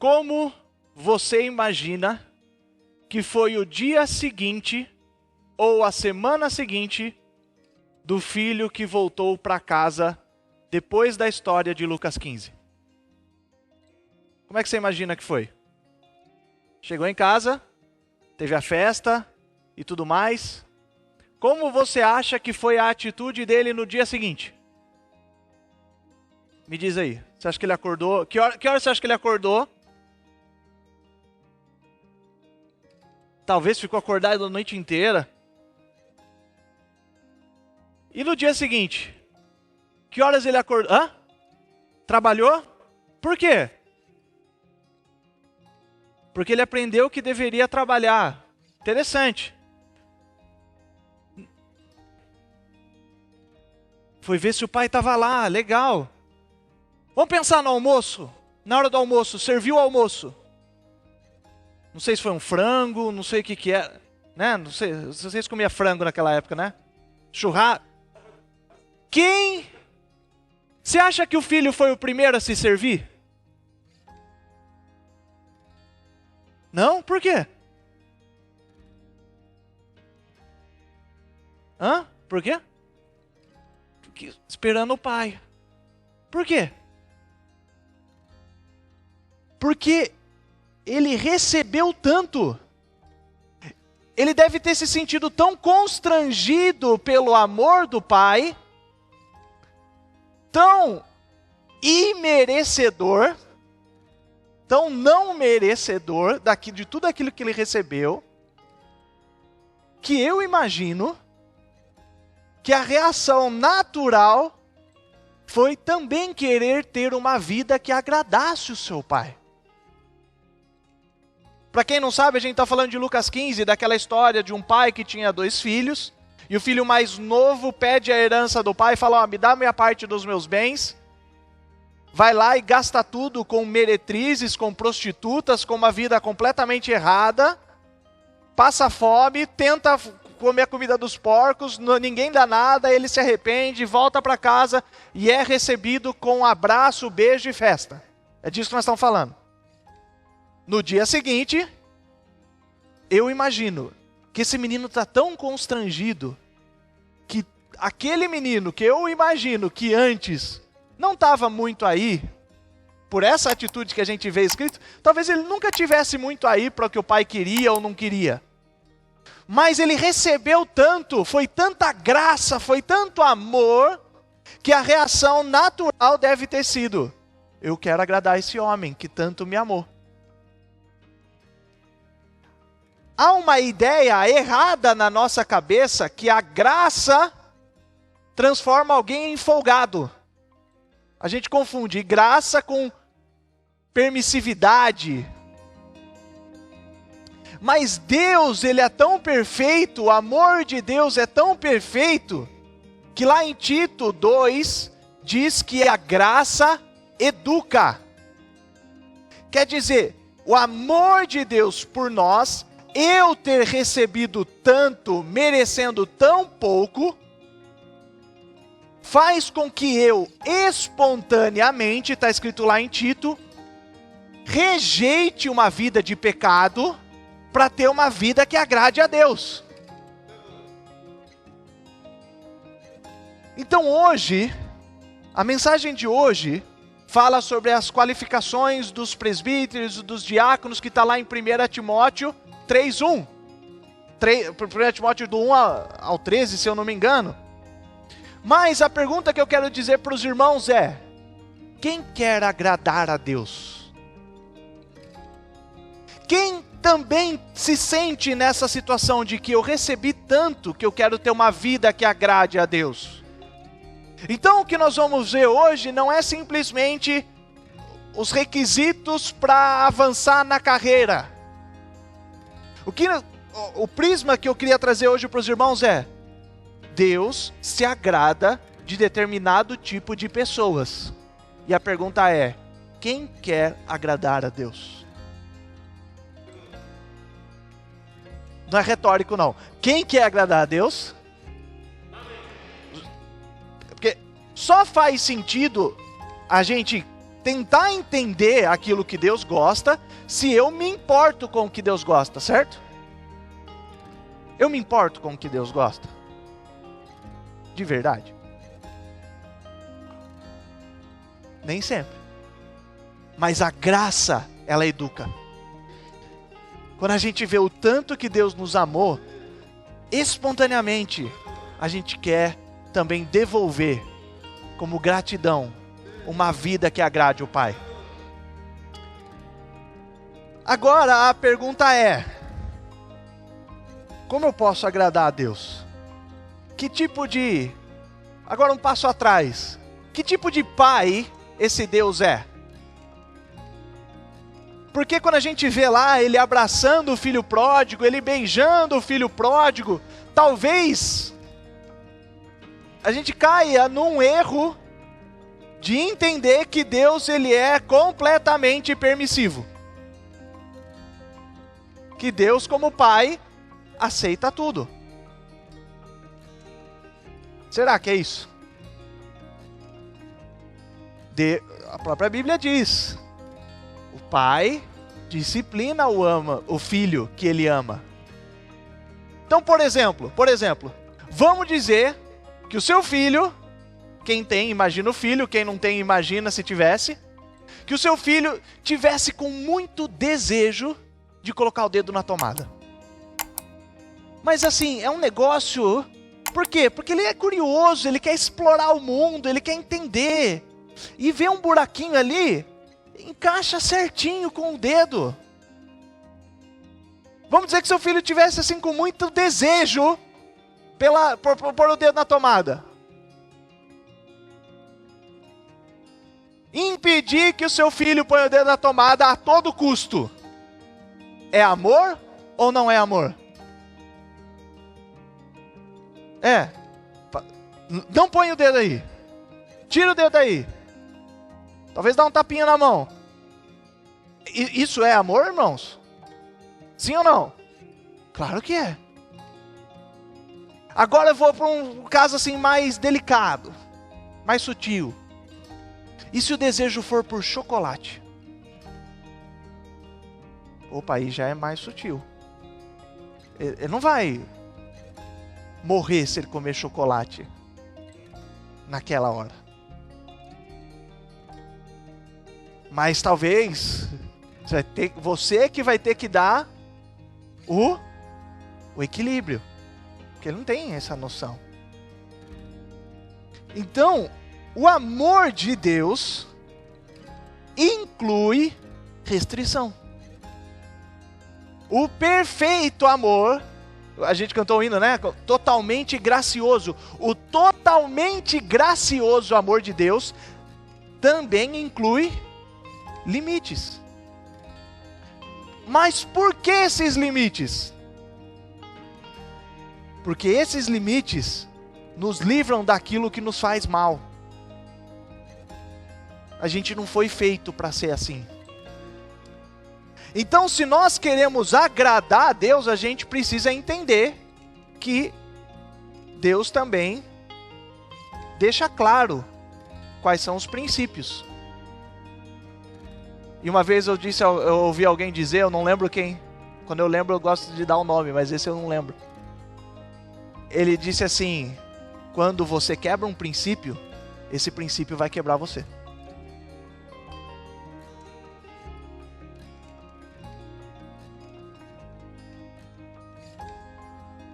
Como você imagina que foi o dia seguinte ou a semana seguinte do filho que voltou para casa depois da história de Lucas 15? Como é que você imagina que foi? Chegou em casa, teve a festa e tudo mais. Como você acha que foi a atitude dele no dia seguinte? Me diz aí. Você acha que ele acordou? Que hora você acha que ele acordou? Talvez ficou acordado a noite inteira. E no dia seguinte? Que horas ele acordou? Hã? Trabalhou? Por quê? Porque ele aprendeu que deveria trabalhar. Interessante. Foi ver se o pai estava lá, legal. Vamos pensar no almoço. Na hora do almoço, serviu o almoço. Não sei se foi um frango, não sei o que é. Né? Não sei, vocês comiam frango naquela época, né? Churrasco. Quem? Você acha que o filho foi o primeiro a se servir? Não? Por quê? Hã? Por quê? Porque esperando o pai. Por quê? Porque ele recebeu tanto. Ele deve ter se sentido tão constrangido pelo amor do pai, tão imerecedor, tão não merecedor de tudo aquilo que ele recebeu, que eu imagino que a reação natural foi também querer ter uma vida que agradasse o seu pai. Para quem não sabe, a gente está falando de Lucas 15, daquela história de um pai que tinha 2 filhos, e o filho mais novo pede a herança do pai e fala, me dá a minha parte dos meus bens. Vai lá e gasta tudo com meretrizes, com prostitutas, com uma vida completamente errada, passa fome, tenta comer a comida dos porcos, ninguém dá nada, ele se arrepende, volta para casa e é recebido com um abraço, beijo e festa. É disso que nós estamos falando. No dia seguinte, eu imagino que esse menino está tão constrangido que aquele menino que eu imagino que antes não estava muito aí, por essa atitude que a gente vê escrito, talvez ele nunca tivesse muito aí para o que o pai queria ou não queria. Mas ele recebeu tanto, foi tanta graça, foi tanto amor, que a reação natural deve ter sido, eu quero agradar esse homem que tanto me amou. Há uma ideia errada na nossa cabeça que a graça transforma alguém em folgado. A gente confunde graça com permissividade. Mas Deus, Ele é tão perfeito, o amor de Deus é tão perfeito, que lá em Tito 2, diz que a graça educa. Quer dizer, o amor de Deus por nós, eu ter recebido tanto, merecendo tão pouco, faz com que eu espontaneamente, está escrito lá em Tito, rejeite uma vida de pecado para ter uma vida que agrade a Deus. Então hoje, a mensagem de hoje fala sobre as qualificações dos presbíteros, dos diáconos, que está lá em 1 Timóteo 3:1. 1 Timóteo do 1 ao 13, se eu não me engano. Mas a pergunta que eu quero dizer para os irmãos é, quem quer agradar a Deus? Quem também se sente nessa situação de que eu recebi tanto que eu quero ter uma vida que agrade a Deus? Então o que nós vamos ver hoje não é simplesmente os requisitos para avançar na carreira. O prisma que eu queria trazer hoje para os irmãos é, Deus se agrada de determinado tipo de pessoas. E a pergunta é, quem quer agradar a Deus? Não é retórico não. Quem quer agradar a Deus? Porque só faz sentido a gente tentar entender aquilo que Deus gosta, se eu me importo com o que Deus gosta, certo? Eu me importo com o que Deus gosta? De verdade? Nem sempre. Mas a graça, ela educa. Quando a gente vê o tanto que Deus nos amou, espontaneamente, a gente quer também devolver, como gratidão, uma vida que agrade o Pai. Agora a pergunta é: como eu posso agradar a Deus? Que tipo de... Agora um passo atrás. Que tipo de pai esse Deus é? Porque quando a gente vê lá ele abraçando o filho pródigo, ele beijando o filho pródigo, talvez a gente caia num erro de entender que Deus ele é completamente permissivo. Que Deus, como pai, aceita tudo. Será que é isso? A própria Bíblia diz: o pai disciplina o filho que ele ama. Então, por exemplo, vamos dizer que o seu filho, quem tem, imagina o filho, quem não tem, imagina se tivesse, que o seu filho tivesse com muito desejo de colocar o dedo na tomada. Mas assim, é um negócio... Por quê? Porque ele é curioso, ele quer explorar o mundo, ele quer entender. E vê um buraquinho ali, encaixa certinho com o dedo. Vamos dizer que seu filho tivesse assim com muito desejo por pôr o dedo na tomada. Impedir que o seu filho ponha o dedo na tomada a todo custo. É amor ou não é amor? Não põe o dedo aí. Tira o dedo aí. Talvez dá um tapinha na mão. Isso é amor, irmãos? Sim ou não? Claro que é. Agora eu vou para um caso assim mais delicado, mais sutil. E se o desejo for por chocolate? Opa, aí já é mais sutil. Ele não vai morrer se ele comer chocolate naquela hora. Mas talvez você que vai ter que dar o equilíbrio, porque ele não tem essa noção. Então, o amor de Deus inclui restrição. O perfeito amor, a gente cantou o hino, né? Totalmente gracioso. O totalmente gracioso amor de Deus também inclui limites. Mas por que esses limites? Porque esses limites nos livram daquilo que nos faz mal. A gente não foi feito para ser assim. Então, se nós queremos agradar a Deus, a gente precisa entender que Deus também deixa claro quais são os princípios. E uma vez eu ouvi alguém dizer, eu não lembro quem. Quando eu lembro eu gosto de dar o nome, mas esse eu não lembro. Ele disse assim: quando você quebra um princípio, esse princípio vai quebrar você.